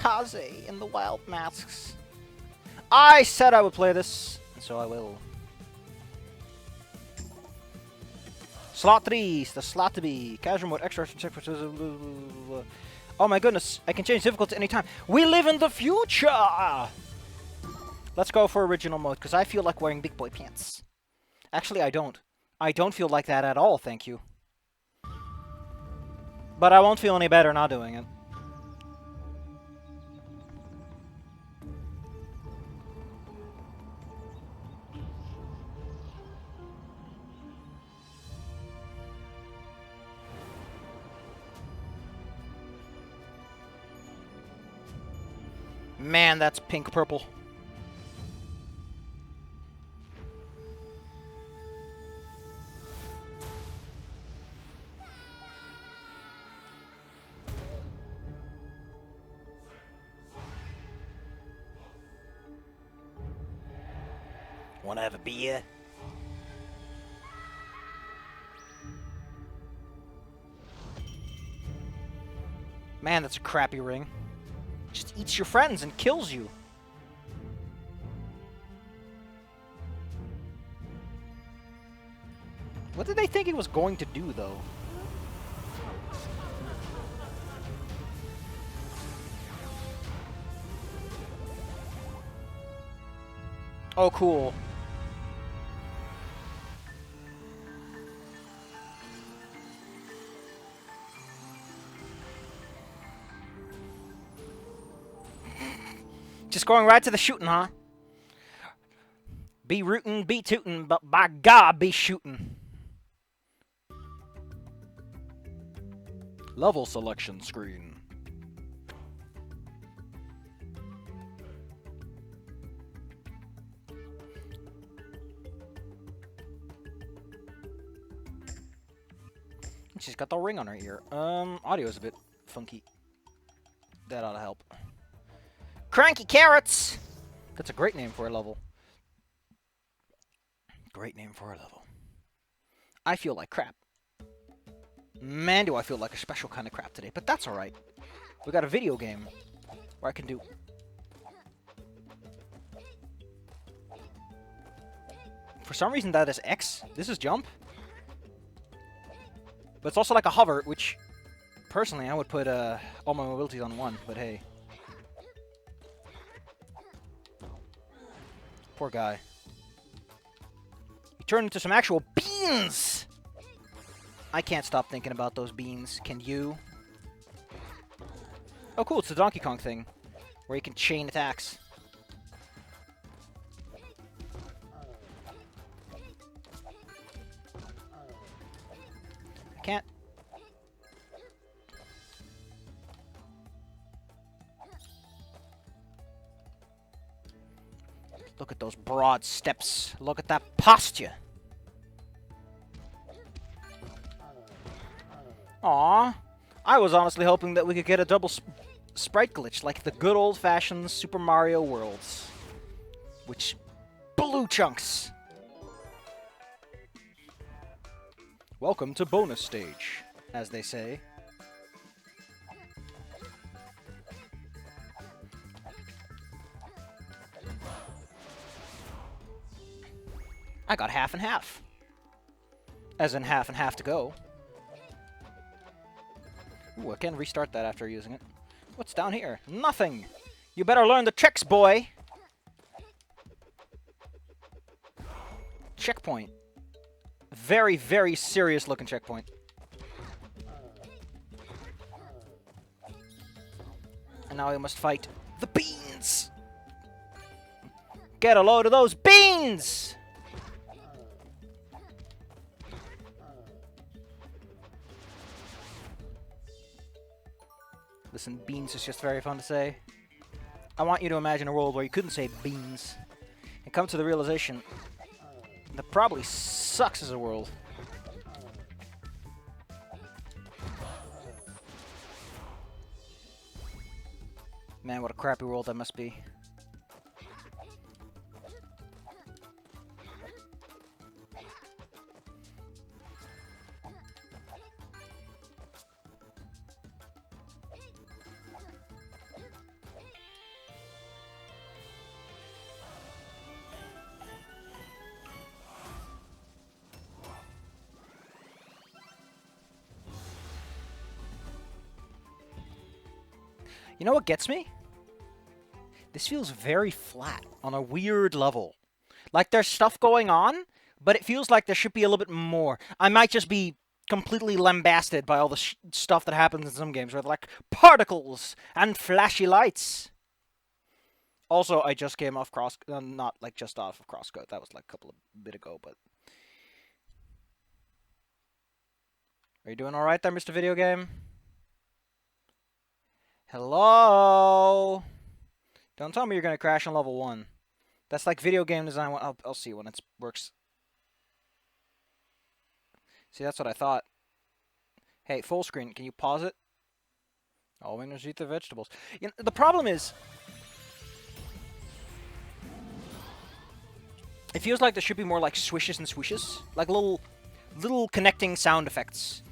Kaze in the Wild Masks. I said I would play this, and so I will. Slot 3, the slot to be. Casual mode, extra. Oh my goodness, I can change difficulty anytime. We live in the future! Let's go for original mode, because I feel like wearing big boy pants. Actually, I don't. I don't feel like that at all, thank you. But I won't feel any better not doing it. Man, that's pink-purple. Wanna have a beer? Man, that's a crappy ring. Just eats your friends and kills you. What did they think it was going to do, though? Oh, cool. Just going right to the shooting, huh? Be rootin', be tootin', but by God, be shootin'. Level selection screen. She's got the ring on her ear. Audio's a bit funky. That ought to help. Cranky Carrots! That's a great name for a level. Great name for a level. I feel like crap. Man, do I feel like a special kind of crap today. But that's alright. We got a video game where I can do... For some reason that is X. This is jump. But it's also like a hover, which... Personally, I would put all my mobilities on 1, but hey. Poor guy. He turned into some actual beans! I can't stop thinking about those beans. Can you? Oh, cool. It's the Donkey Kong thing. Where you can chain attacks. I can't. Look at those broad steps. Look at that posture. Aww. I was honestly hoping that we could get a double sprite glitch like the good old-fashioned Super Mario Worlds. Which blew chunks. Welcome to bonus stage, as they say. I got half and half. As in half and half to go. Ooh, I can restart that after using it. What's down here? Nothing! You better learn the tricks, boy! Checkpoint. Very, very serious looking checkpoint. And now we must fight the beans! Get a load of those beans! Listen, beans is just very fun to say. I want you to imagine a world where you couldn't say beans. And come to the realization that probably sucks as a world. Man, what a crappy world that must be. You know what gets me? This feels very flat on a weird level. Like there's stuff going on, but it feels like there should be a little bit more. I might just be completely lambasted by all the stuff that happens in some games, where like particles and flashy lights. Also, I just came off not like just off of crosscode. That was like a couple of bit ago, but are you doing all right there, Mr. Video Game? Hello. Don't tell me you're gonna crash on level 1. That's like video game design. I'll see when it works. See, that's what I thought. Hey, full screen. Can you pause it? All winners eat their vegetables. You know, the problem is, it feels like there should be more like swishes and swooshes, like little connecting sound effects.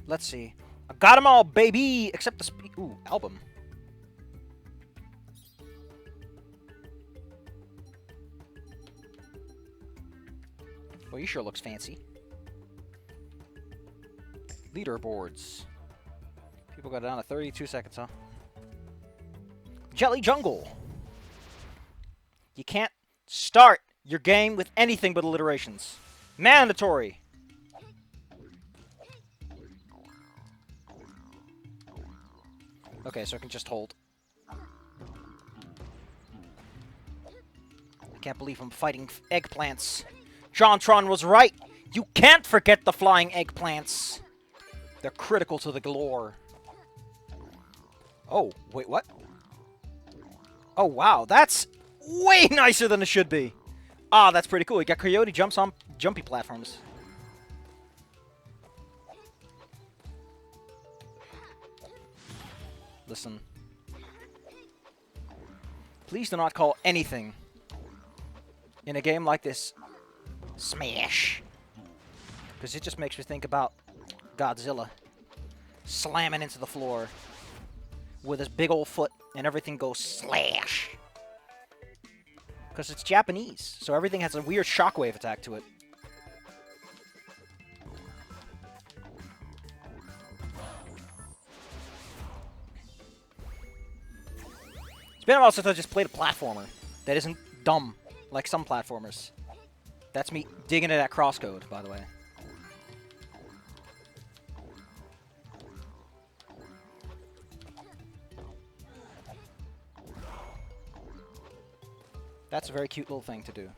Let's see. I got them all, baby, except the ooh, album. Well, he sure looks fancy. Leaderboards. People got down to 32 seconds, huh? Jelly Jungle. You can't start your game with anything but alliterations. Mandatory. Okay, so I can just hold. I can't believe I'm fighting eggplants. JonTron was right. You can't forget the flying eggplants. They're critical to the lore. Oh, wait, what? Oh, wow. That's way nicer than it should be. Ah, that's pretty cool. You got Coyote jumps on jumpy platforms. Listen. Please do not call anything in a game like this smash. Because it just makes me think about Godzilla slamming into the floor with his big old foot and everything goes slash. Because it's Japanese, so everything has a weird shockwave attack to it. It's been a while since I just played a platformer that isn't dumb, like some platformers. That's me digging it at crosscode, by the way. That's a very cute little thing to do.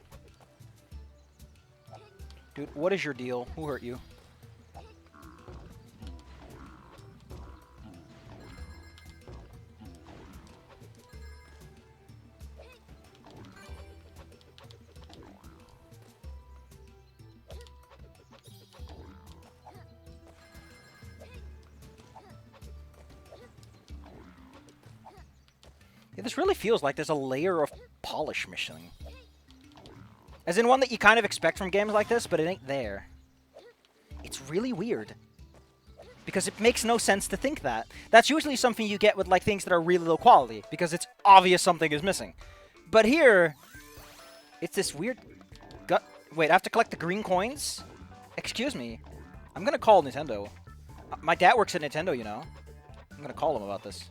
Dude, what is your deal? Who hurt you? Yeah, this really feels like there's a layer of polish missing. As in one that you kind of expect from games like this, but it ain't there. It's really weird. Because it makes no sense to think that. That's usually something you get with like things that are really low quality, because it's obvious something is missing. But here, it's this weird... Wait, I have to collect the green coins? Excuse me. I'm gonna call Nintendo. My dad works at Nintendo, you know. I'm gonna call him about this.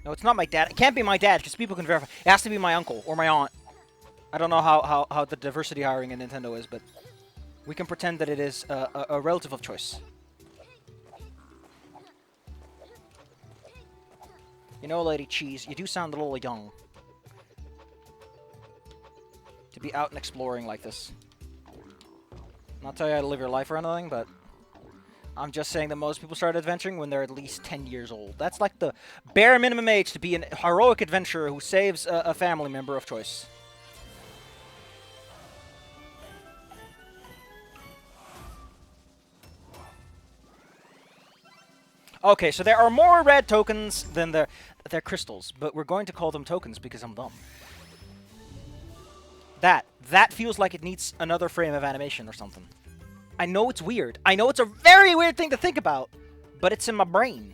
No, it's not my dad. It can't be my dad, because people can verify. It has to be my uncle or my aunt. I don't know how the diversity hiring in Nintendo is, but we can pretend that it is a relative of choice. You know, Lady Cheese, you do sound a little young to be out and exploring like this. I'm not telling you how to live your life or anything, but I'm just saying that most people start adventuring when they're at least 10 years old. That's like the bare minimum age to be a heroic adventurer who saves a family member of choice. Okay, so there are more red tokens than they're crystals, but we're going to call them tokens because I'm dumb. That feels like it needs another frame of animation or something. I know it's weird. I know it's a very weird thing to think about, but it's in my brain.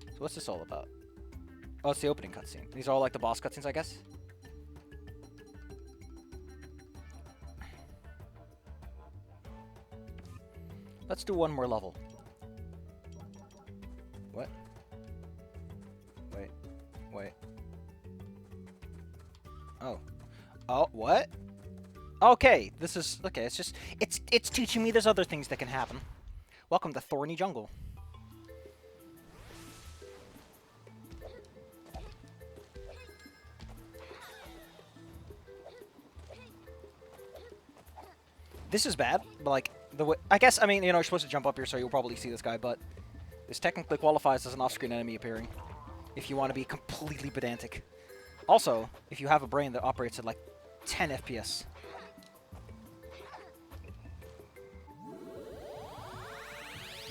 So what's this all about? Oh, it's the opening cutscene. These are all like the boss cutscenes, I guess? Let's do one more level. What? Wait. Oh. Oh, what? Okay, this is... Okay, it's just... It's teaching me there's other things that can happen. Welcome to Thorny Jungle. This is bad, but like, the way... I guess, I mean, you know, you're supposed to jump up here, so you'll probably see this guy, but... This technically qualifies as an off-screen enemy appearing. If you want to be completely pedantic. Also, if you have a brain that operates at like 10 FPS.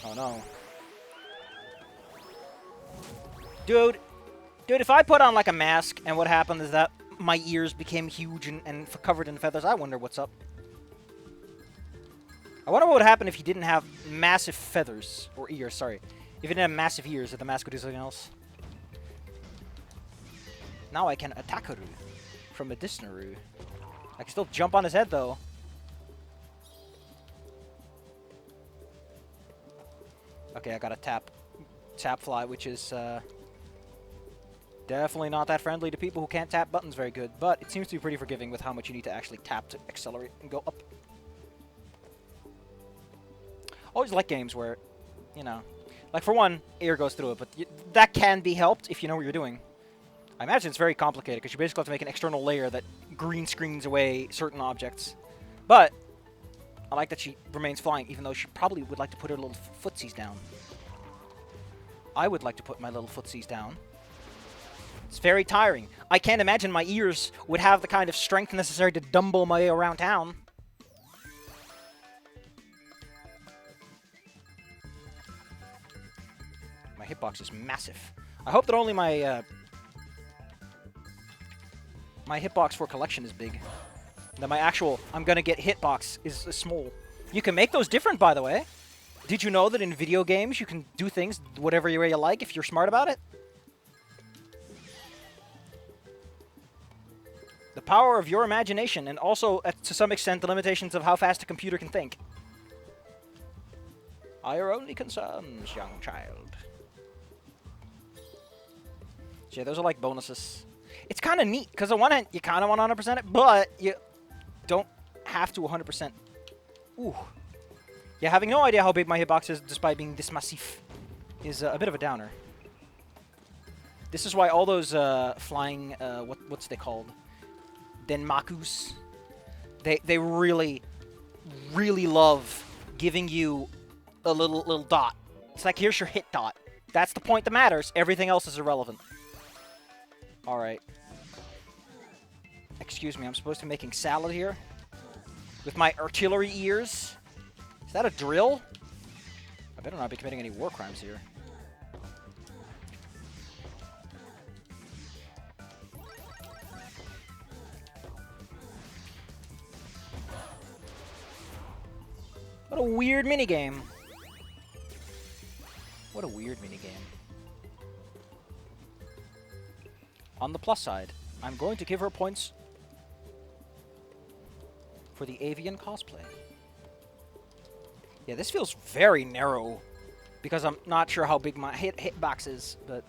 Oh no. Dude, if I put on like a mask and what happened is that my ears became huge and covered in feathers, I wonder what's up. I wonder what would happen if you didn't have massive feathers, or ears, sorry. If you didn't have massive ears, if the mask would do something else. Now I can attack her from a distance. I can still jump on his head though. Okay, I got a tap fly, which is definitely not that friendly to people who can't tap buttons very good, but it seems to be pretty forgiving with how much you need to actually tap to accelerate and go up. Always like games where, you know, like for one, air goes through it, but that can be helped if you know what you're doing. I imagine it's very complicated because you basically have to make an external layer that green screens away certain objects. But I like that she remains flying, even though she probably would like to put her little footsies down. I would like to put my little footsies down. It's very tiring. I can't imagine my ears would have the kind of strength necessary to dumble my way around town. My hitbox is massive. I hope that only my my hitbox for collection is big. That my actual I'm gonna get hitbox is small. You can make those different, by the way. Did you know that in video games you can do things whatever way you like if you're smart about it? The power of your imagination, and also, to some extent, the limitations of how fast a computer can think. Are your only concerns, young child. So yeah, those are like bonuses. It's kind of neat, because on one hand, you kind of want to 100% it, but you don't have to 100%. Ooh. Yeah, having no idea how big my hitbox is, despite being this massif, is a bit of a downer. This is why all those flying, what's they called? Denmakus. They really, really love giving you a little dot. It's like, here's your hit dot. That's the point that matters. Everything else is irrelevant. Alright. Excuse me, I'm supposed to be making salad here? With my artillery ears? Is that a drill? I better not be committing any war crimes here. What a weird minigame. What a weird minigame. On the plus side, I'm going to give her points for the avian cosplay. Yeah, this feels very narrow because I'm not sure how big my hitbox is, but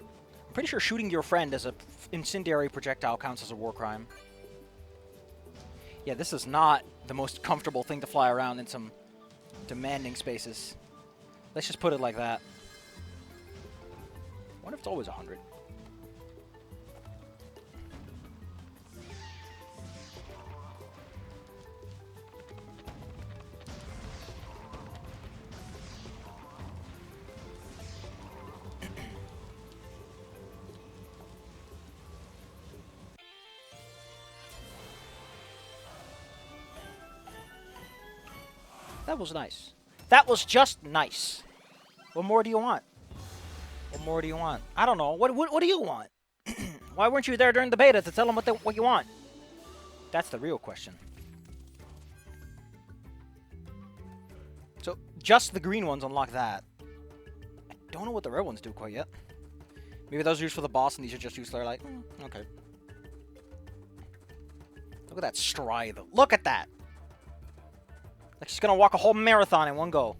I'm pretty sure shooting your friend as an incendiary projectile counts as a war crime. Yeah, this is not the most comfortable thing to fly around in some demanding spaces. Let's just put it like that. I wonder if it's always 100. That was nice. That was just nice. What more do you want? What more do you want? I don't know. What do you want? Why weren't you there during the beta to tell them what you want? That's the real question. So, just the green ones unlock that. I don't know what the red ones do quite yet. Maybe those are used for the boss and these are just used for like, okay. Look at that stride. Look at that. Like she's gonna walk a whole marathon in one go.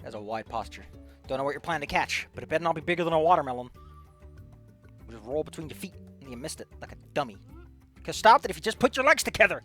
That's a wide posture. Don't know what you're planning to catch, but it better not be bigger than a watermelon. Just roll between your feet and you missed it like a dummy. Could have stopped it if you just put your legs together.